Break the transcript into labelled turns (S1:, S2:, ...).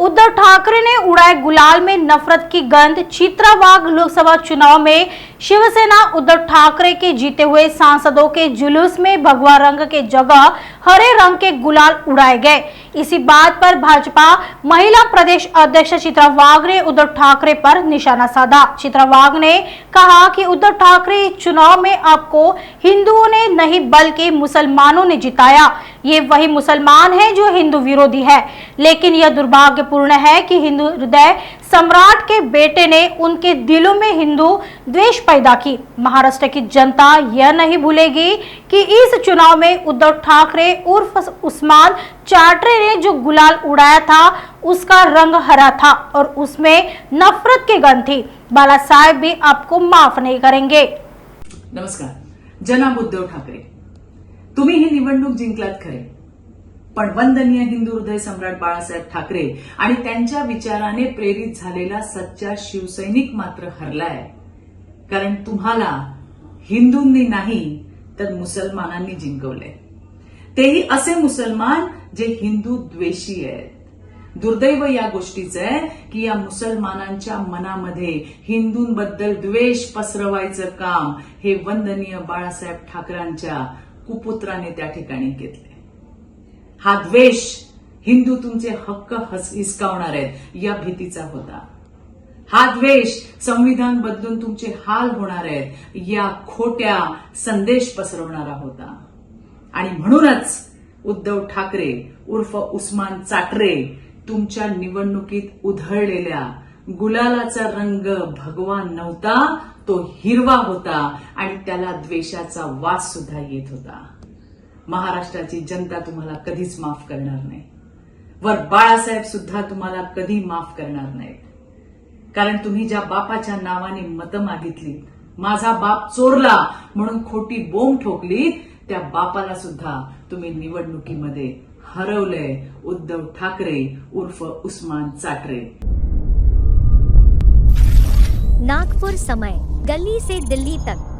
S1: उद्धव ठाकरे ने उड़ाए गुलाल में नफरत की गंध। चित्रावाग लोकसभा चुनाव में शिवसेना उद्धव ठाकरे के जीते हुए सांसदों के जुलूस में भगवा रंग के जगह हरे रंग के गुलाल उड़ाए गए। इसी बात पर भाजपा महिला प्रदेश अध्यक्ष चित्रावाग ने उद्धव ठाकरे पर निशाना साधा। चित्रावाग ने कहा कि उद्धव ठाकरे चुनाव में आपको हिंदुओं ने नहीं बल्कि मुसलमानों ने जिताया। ये वही मुसलमान है जो हिंदू विरोधी है, लेकिन यह दुर्भाग्यपूर्ण है कि हिंदू हृदय सम्राट के बेटे ने उनके दिलों में हिंदू द्वेष पैदा की। महाराष्ट्र की जनता यह नहीं भूलेगी कि इस चुनाव में उद्धव ठाकरे उर्फ उस्मान चाटरे ने जो गुलाल उड़ाया था उसका रंग हरा था और उसमें नफरत की गंध थी। बाला साहेब भी आपको माफ नहीं करेंगे।
S2: नमस्कार। जनाब उद्धव ठाकरे, तुम्ही ही निवडणूक जिंकलात खरे, पण वंदनीय हिंदू हृदय सम्राट बाळासाहेब ठाकरे आणि त्यांच्या विचाराने प्रेरित झालेला सच्चा शिवसैनिक मात्र हरलाय। कारण तुम्हाला हिंदूंनी नाही तर मुसलमानांनी जिंकवले, तेही असे मुसलमान जे हिंदू द्वेषी आहेत। दुर्दैव या गोष्टीचं आहे की या मुसलमानांच्या मनामध्ये हिंदूंबद्दल द्वेष पसरवायचं काम हे वंदनीय बाळासाहेब ठाकरेंच्या कुपुत्राने त्या ठिकाणी घेतले। हा द्वेष हिंदू तुमचे हक्क हिसकावणार आहेत या भीतीचा होता। हा द्वेष संविधान बदलून तुमचे हाल होणार आहेत या खोट्या संदेश पसरवणारा होता। आणि म्हणूनच उद्धव ठाकरे उर्फ उस्मान चाटरे तुमच्या निवडणुकीत उधळलेल्या गुलालाचा रंग भगवा नव्हता, तो हिरवा होता आणि त्याला द्वेषाचा वास सुद्धा येत होता। महाराष्ट्राची जनता तुम्हाला कधीच माफ करणार नाही, वर बाळासाहेब सुद्धा तुम्हाला कधी माफ करणार नाहीत। कारण तुम्ही ज्या बापाच्या नावाने मतं मागितली, माझा बाप चोरला म्हणून खोटी बोंब ठोकली, त्या बापाला सुद्धा तुम्ही निवडणुकीमध्ये हरवलंय। उद्धव ठाकरे उर्फ उस्मान चाटरे।
S3: नागपुर समय, गली से दिल्ली तक।